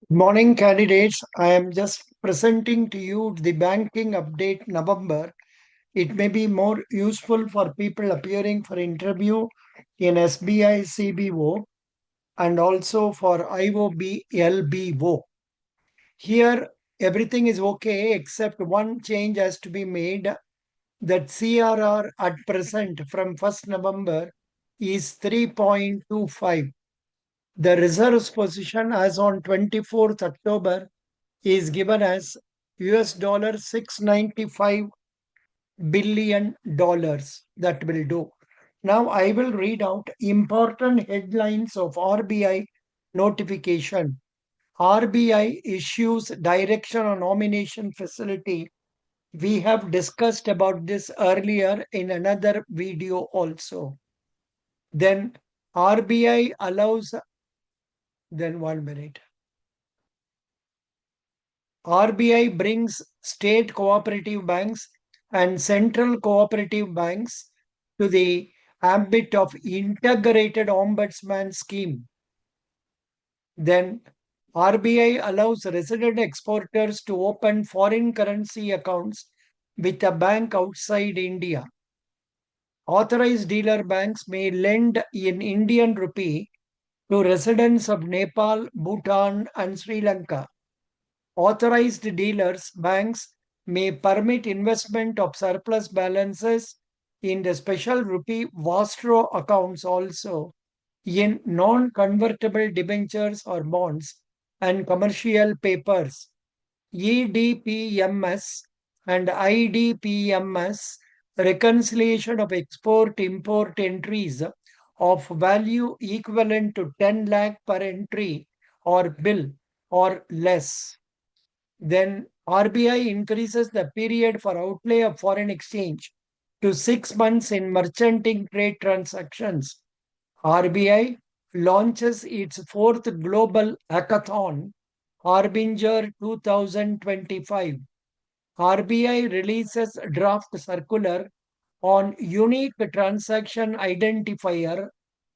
Morning, candidates. I am just presenting to you the banking update November. It may be more useful for people appearing for interview in SBI CBO and also for I.O.B LBO. Here, everything is okay except one change has to be made, that CRR at present from 1st November is 3.25. The reserves position as on 24th October is given as US dollar 695 billion dollars. That will do. Now I will read out important headlines of RBI notification. RBI issues direction on nomination facility. We have discussed about this earlier in another video also. Then RBI allows, then 1 minute. RBI brings state cooperative banks and central cooperative banks to the ambit of integrated ombudsman scheme. Then RBI allows resident exporters to open foreign currency accounts with a bank outside India. Authorized dealer banks may lend in Indian rupee to residents of Nepal, Bhutan, and Sri Lanka. Authorized dealers, banks may permit investment of surplus balances in the special rupee Vostro accounts also in non-convertible debentures or bonds and commercial papers. EDPMS and IDPMS, reconciliation of export-import entries of value equivalent to 10 lakh per entry or bill or less. Then RBI increases the period for outlay of foreign exchange to 6 months in merchanting trade transactions. RBI launches its fourth global hackathon, Harbinger 2025. RBI releases draft circular on unique transaction identifier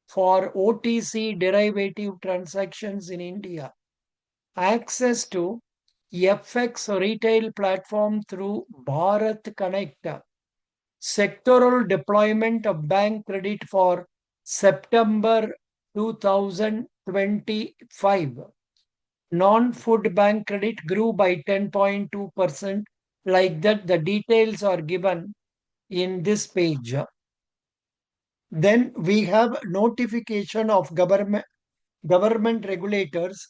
for OTC derivative transactions in India. Access to FX retail platform through Bharat Connect. Sectoral deployment of bank credit for September 2025. Non-food bank credit grew by 10.2%. Like that, the details are given in this page. Then we have notification of government regulators,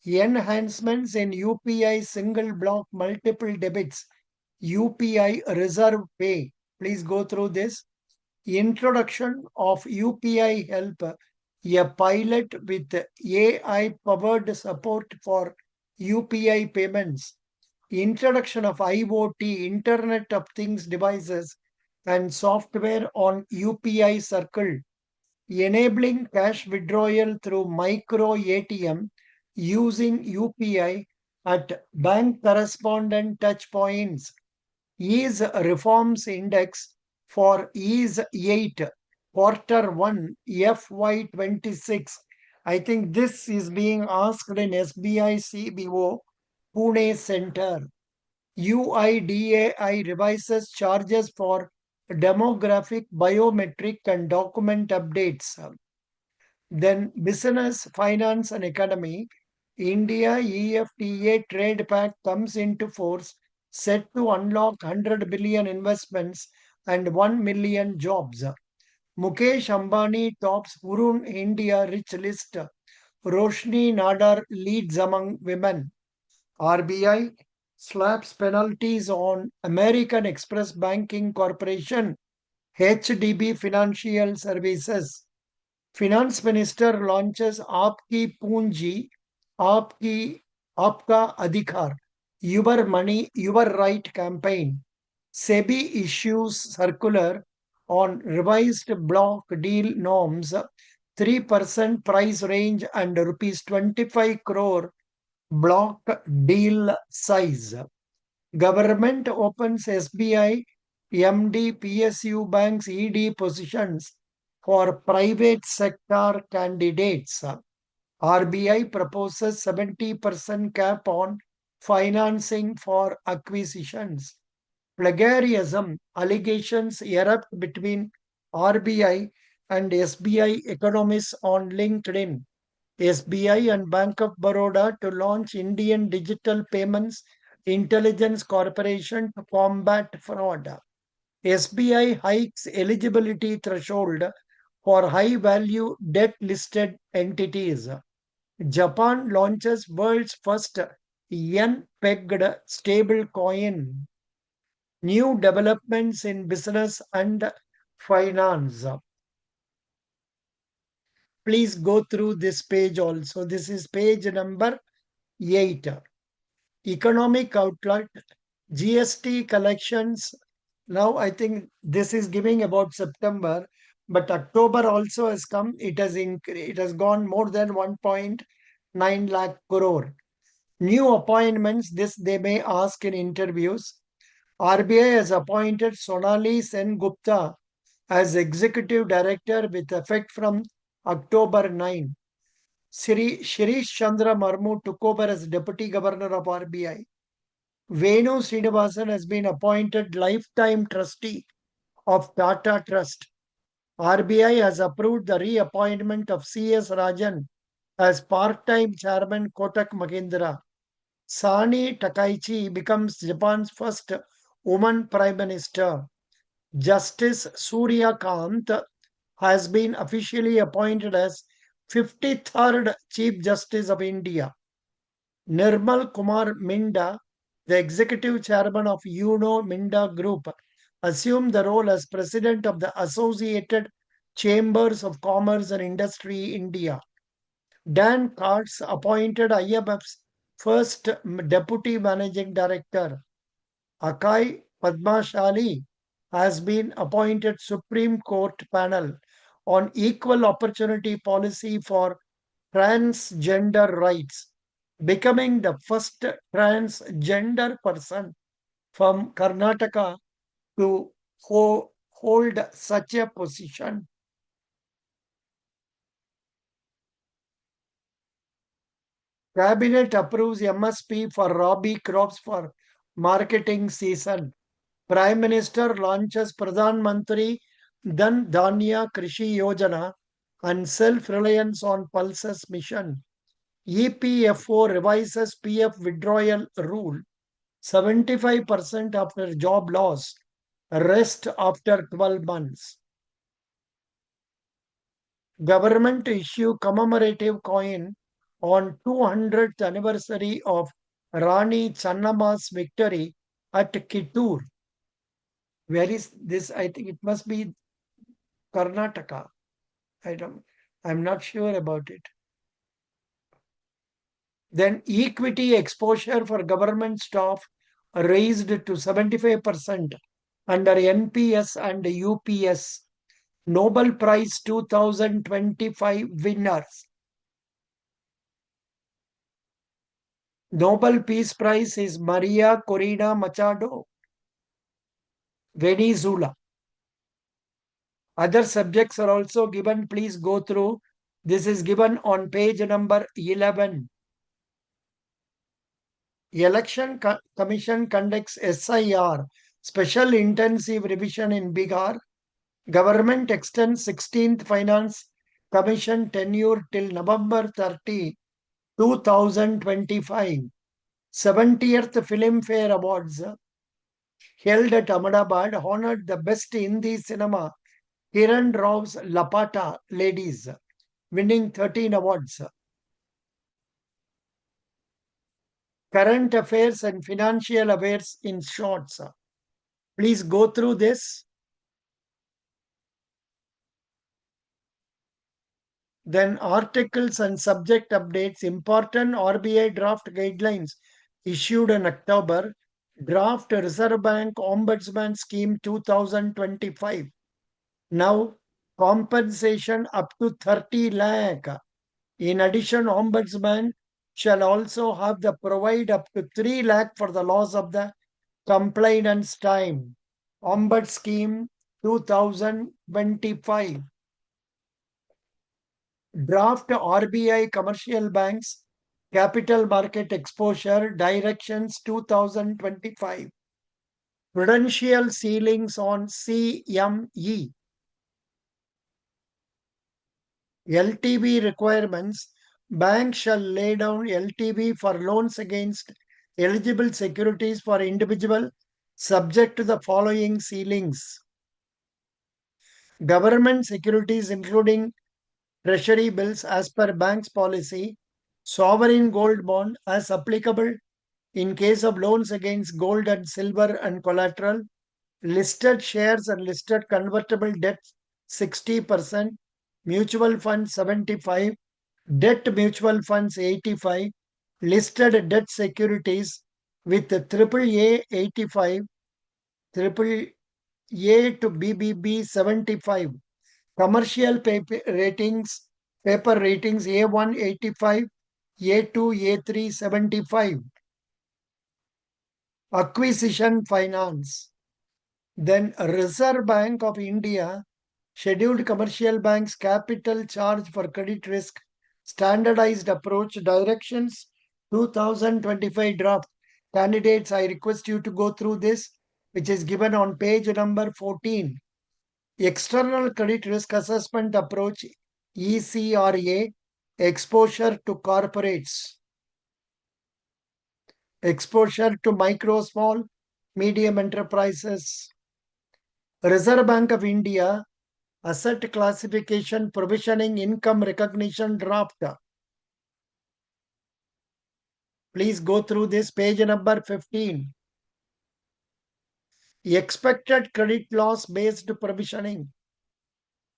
enhancements in UPI single block multiple debits, UPI reserve pay. Please go through this. Introduction of UPI help, a pilot with AI powered support for UPI payments. Introduction of IoT, Internet of Things devices and software on UPI Circle, enabling cash withdrawal through micro ATM using UPI at bank correspondent touch points. Ease Reforms Index for Ease 8, Quarter 1, FY26. I think this is being asked in SBI CBO, Pune Center. UIDAI revises charges for demographic, biometric, and document updates. Then business, finance, and economy. India EFTA trade pact comes into force, set to unlock 100 billion investments and 1 million jobs. Mukesh Ambani tops Hurun India rich list. Roshni Nadar leads among women. RBI slaps penalties on American Express Banking Corporation, HDB Financial Services. Finance Minister launches Aapki Poonji, Aapka Adhikar, Your Money, Your Right campaign. SEBI issues circular on revised block deal norms, 3% price range and rupees 25 crore block deal size. Government opens SBI, MD, PSU banks, ED positions for private sector candidates. RBI proposes 70% cap on financing for acquisitions. Plagiarism allegations erupt between RBI and SBI economists on LinkedIn. SBI and Bank of Baroda to launch Indian Digital Payments Intelligence Corporation to combat fraud. SBI hikes eligibility threshold for high value debt listed entities. Japan launches world's first yen pegged stable coin. New developments in business and finance. Please go through this page also. This is page number 8. Economic outlook, GST collections. Now I think this is giving about September, but October also has come. It has gone more than 1.9 lakh crore. New appointments, this they may ask in interviews. RBI has appointed Sonali Sen Gupta as Executive Director with effect from October 9. Shirish Chandra Marmu took over as Deputy Governor of RBI. Venu Srinivasan has been appointed Lifetime Trustee of Tata Trust. RBI has approved the reappointment of C.S. Rajan as part-time Chairman Kotak Mahindra. Sani Takaichi becomes Japan's first woman Prime Minister. Justice Surya Kant has been officially appointed as 53rd Chief Justice of India. Nirmal Kumar Minda, the Executive Chairman of UNO Minda Group, assumed the role as President of the Associated Chambers of Commerce and Industry India. Dan Katz appointed IMF's first Deputy Managing Director. Akai Padmashali has been appointed Supreme Court panel on equal opportunity policy for transgender rights, becoming the first transgender person from Karnataka to hold such a position. Cabinet approves MSP for Rabi crops for marketing season. Prime Minister launches Pradhan Mantri Dhan Dhanya Krishi Yojana and self-reliance on pulses mission. EPFO revises PF withdrawal rule. 75% after job loss, rest after 12 months. Government issue commemorative coin on 200th anniversary of Rani Channamma's victory at Kittur. Where is this? I think it must be Karnataka. I'm not sure about it. Then equity exposure for government staff raised to 75% under NPS and UPS. Nobel Prize 2025 winners. Nobel Peace Prize is Maria Corina Machado, Venezuela. Other subjects are also given. Please go through. This is given on page number 11. Election Commission conducts SIR, Special Intensive Revision in Bihar. Government extends 16th Finance Commission tenure till November 30, 2025. 70th Filmfare Awards held at Ahmedabad honored the best Hindi cinema Kiran Rao's Lapata Ladies, winning 13 awards. Current affairs and financial affairs in shorts. Please go through this. Then articles and subject updates. Important RBI draft guidelines issued in October. Draft Reserve Bank Ombudsman Scheme 2025. Now compensation up to 30 lakh. In addition, Ombudsman shall also have the provide up to 3 lakh for the loss of the complainant's time. Ombud Scheme 2025. Draft RBI Commercial Banks Capital Market Exposure Directions 2025. Prudential ceilings on CME. LTV requirements. Banks shall lay down LTV for loans against eligible securities for individual subject to the following ceilings. Government securities including treasury bills as per bank's policy, sovereign gold bond as applicable in case of loans against gold and silver and collateral, listed shares and listed convertible debt 60%, mutual funds 75, debt mutual funds 85, listed debt securities with AAA 85, triple A to BBB 75, commercial paper ratings A1 85, A2 A3 75, acquisition finance. Then Reserve Bank of India scheduled commercial banks capital charge for credit risk standardized approach directions 2025 draft. Candidates, I request you to go through this, which is given on page number 14. External credit risk assessment approach ECRA, exposure to corporates, exposure to micro, small, medium enterprises. Reserve Bank of India asset classification provisioning income recognition draft. Please go through this, page number 15. Expected credit loss based provisioning,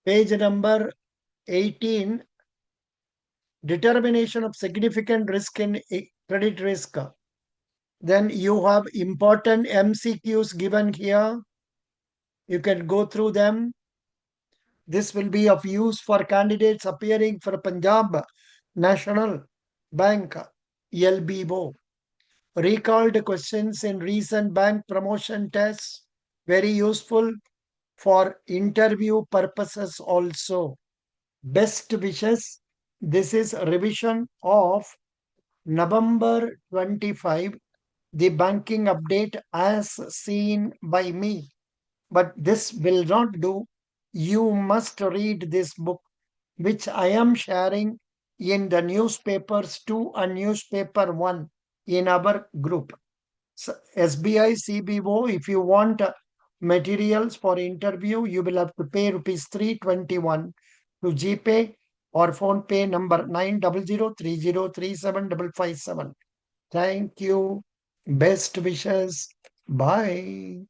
page number 18. Determination of significant risk in credit risk. Then you have important MCQs given here. You can go through them. This will be of use for candidates appearing for Punjab National Bank LBO. Recalled questions in recent bank promotion tests. Very useful for interview purposes also. Best wishes. This is a revision of November 25, the banking update as seen by me. But this will not do. You must read this book, which I am sharing in the newspapers 2 and newspaper 1 in our group. So SBI CBO, if you want materials for interview, you will have to pay rupees 321 to Gpay or phone pay number 90030375557. Thank you. Best wishes. Bye.